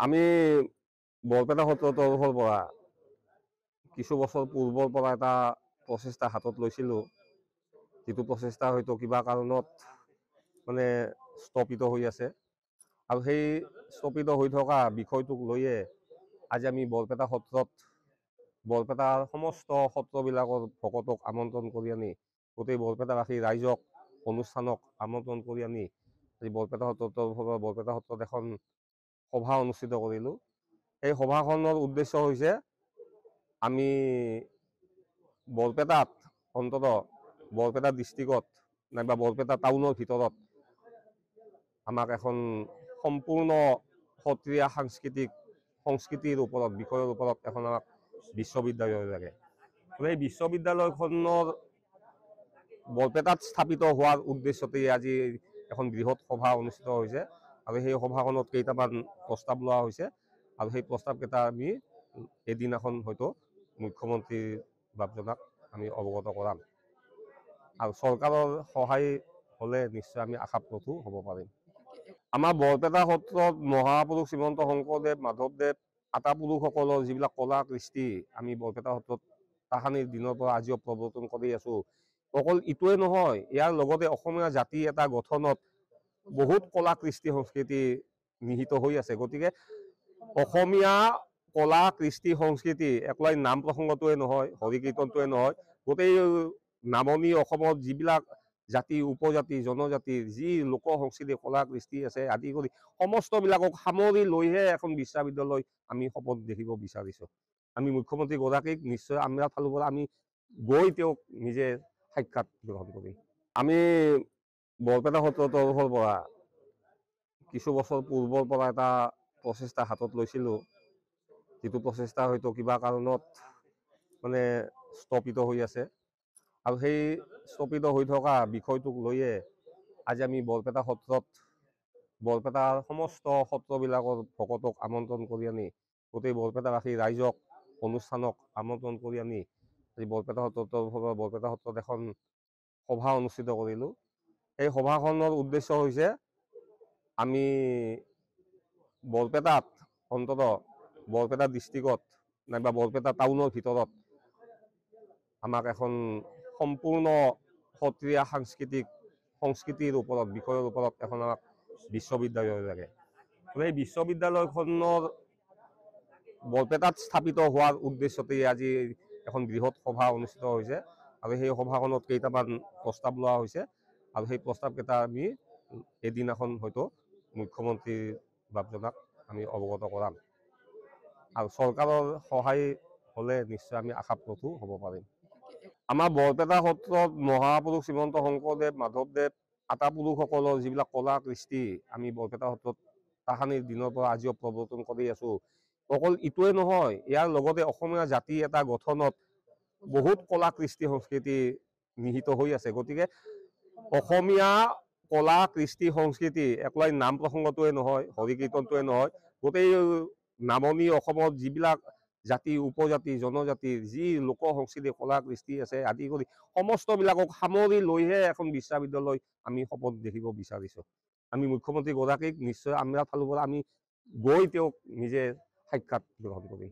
আমি বৰপেটা সত্ৰ তৰফৰ পৰা কিছু বছৰ পূৰ্বৰ পৰা এটা প্ৰচেষ্টা হাতত লৈছিলোঁ, যিটো প্ৰচেষ্টা হয়তো কিবা কাৰণত মানে স্থপিত হৈ আছে। আৰু সেই স্থপিত হৈ থকা বিষয়টোক লৈয়ে আজি আমি বৰপেটা সত্ৰত বৰপেটাৰ সমস্ত সত্ৰবিলাকৰ ভকতক আমন্ত্ৰণ কৰি আনি গোটেই বৰপেটাবাসী ৰাইজক অনুষ্ঠানক আমন্ত্ৰণ কৰি আনি আজি বৰপেটা সত্ৰৰ তৰফৰ পৰা বৰপেটা সত্ৰত এখন সভা অনুষ্ঠিত কৰিলোঁ। এই সভাখনৰ উদ্দেশ্য হৈছে আমি বৰপেটাত অন্তত বৰপেটা ডিষ্ট্ৰিক্টত নাইবা বৰপেটা টাউনৰ ভিতৰত আমাক এখন সম্পূৰ্ণ সত্ৰীয়া সংস্কৃতিৰ ওপৰত বিষয়ৰ ওপৰত এখন আমাক বিশ্ববিদ্যালয় লাগে। এই বিশ্ববিদ্যালয়খনৰ বৰপেটাত স্থাপিত হোৱাৰ উদ্দেশ্যতে আজি এখন বৃহৎ সভা অনুষ্ঠিত হৈছে আৰু সেই সভাখনত কেইটামান প্ৰস্তাৱ লোৱা হৈছে আৰু সেই প্ৰস্তাৱকেইটা আমি এদিনাখন হয়তো মুখ্যমন্ত্ৰী বাবজনক আমি অৱগত কৰাম আৰু চৰকাৰৰ সহায় হ'লে নিশ্চয় আমি আশাপ্ৰসূ হ'ব পাৰিম। আমাৰ বৰপেটা সত্ৰত মহাপুৰুষ শ্ৰীমন্ত শংকৰদেৱ, মাধৱদেৱ, আটাপুৰুষসকলৰ যিবিলাক কলা কৃষ্টি আমি বৰপেটা সত্ৰত তাহানিৰ দিনৰ পৰা আজিও প্ৰৱৰ্তন কৰি আছোঁ। অকল ইটোৱে নহয়, ইয়াৰ লগতে অসমীয়া জাতি এটা গঠনত বহুত কলা কৃষ্টি সংস্কৃতি নিহিত হৈ আছে। গতিকে অসমীয়া কলা কৃষ্টি সংস্কৃতি একলাই নাম প্ৰসংগটোৱে নহয়, হৰি কীৰ্তনটোৱে নহয়, গোটেই নামনি অসমত যিবিলাক জাতি উপজাতি জনজাতিৰ যি লোক সংস্কৃতি কলা কৃষ্টি আছে আদি কৰি সমস্তবিলাকক সামৰি লৈহে এখন বিশ্ববিদ্যালয় আমি সপোন দেখিব বিচাৰিছোঁ। আমি মুখ্যমন্ত্ৰী গৰাকীক নিশ্চয় আমাৰ ফালৰ পৰা আমি গৈ তেওঁক নিজে সাক্ষাৎ গ্ৰহণ কৰি আমি বৰপেটা সত্ৰৰ তৰফৰ পৰা কিছু বছৰ পূৰ্বৰ পৰা এটা প্ৰচেষ্টা হাতত লৈছিলোঁ, যিটো প্ৰচেষ্টা হয়তো কিবা কাৰণত মানে স্থপিত হৈ আছে আৰু সেই স্থপিত হৈ থকা বিষয়টোক লৈয়ে আজি আমি বৰপেটা সত্ৰত বৰপেটাৰ সমস্ত সত্ৰবিলাকৰ ভকতক আমন্ত্ৰণ কৰি আনি গোটেই বৰপেটাবাসী ৰাইজক অনুষ্ঠানক আমন্ত্ৰণ কৰি আনি আজি বৰপেটা সত্ৰৰ তৰফৰ পৰা বৰপেটা সত্ৰত এখন সভা অনুষ্ঠিত কৰিলোঁ। এই সভাখনৰ উদ্দেশ্য হৈছে আমি বৰপেটাত অন্তত বৰপেটা ডিষ্ট্ৰিক্টত নাইবা বৰপেটা টাউনৰ ভিতৰত আমাক এখন সম্পূৰ্ণ সত্ৰীয়া সংস্কৃতিৰ ওপৰত বিষয়ৰ ওপৰত এখন আমাক বিশ্ববিদ্যালয় লাগে। এই বিশ্ববিদ্যালয়খনৰ বৰপেটাত স্থাপিত হোৱাৰ উদ্দেশ্যতে আজি এখন বৃহৎ সভা অনুষ্ঠিত হৈছে আৰু সেই সভাখনত কেইটামান প্ৰস্তাৱ লোৱা হৈছে আৰু সেই প্ৰস্তাৱকেইটা আমি এদিনাখন হয়তো মুখ্যমন্ত্ৰী বাবজনক আমি অৱগত কৰাম আৰু চৰকাৰৰ সহায় হ'লে নিশ্চয় আমি আশাপ্ৰসূ হ'ব পাৰিম। আমাৰ বৰপেটা সত্ৰত মহাপুৰুষ শ্ৰীমন্ত শংকৰদেৱ, মাধৱদেৱ, আটাপুৰুষসকলৰ যিবিলাক কলা কৃষ্টি আমি বৰপেটা সত্ৰত তাহানিৰ দিনৰ পৰা আজিও প্ৰৱৰ্তন কৰি আছোঁ। অকল ইটোৱে নহয়, ইয়াৰ লগতে অসমীয়া জাতি এটা গঠনত বহুত কলা কৃষ্টি সংস্কৃতি নিহিত হৈ আছে। গতিকে অসমীয়া কলা কৃষ্টি সংস্কৃতি একলাই নাম প্ৰসংগটোৱে নহয়, হৰি কীৰ্তনটোৱে নহয়, গোটেই নামনি অসমত যিবিলাক জাতি উপজাতি জনজাতিৰ যি লোক সংস্কৃতি কলা কৃষ্টি আছে আদি কৰি সমস্তবিলাকক সামৰি লৈহে এখন বিশ্ববিদ্যালয় আমি সপোন দেখিব বিচাৰিছোঁ। আমি মুখ্যমন্ত্ৰী গৰাকীক নিশ্চয় আমাৰ ফালৰ পৰা আমি গৈ তেওঁক নিজে সাক্ষাৎ গ্ৰহণ কৰি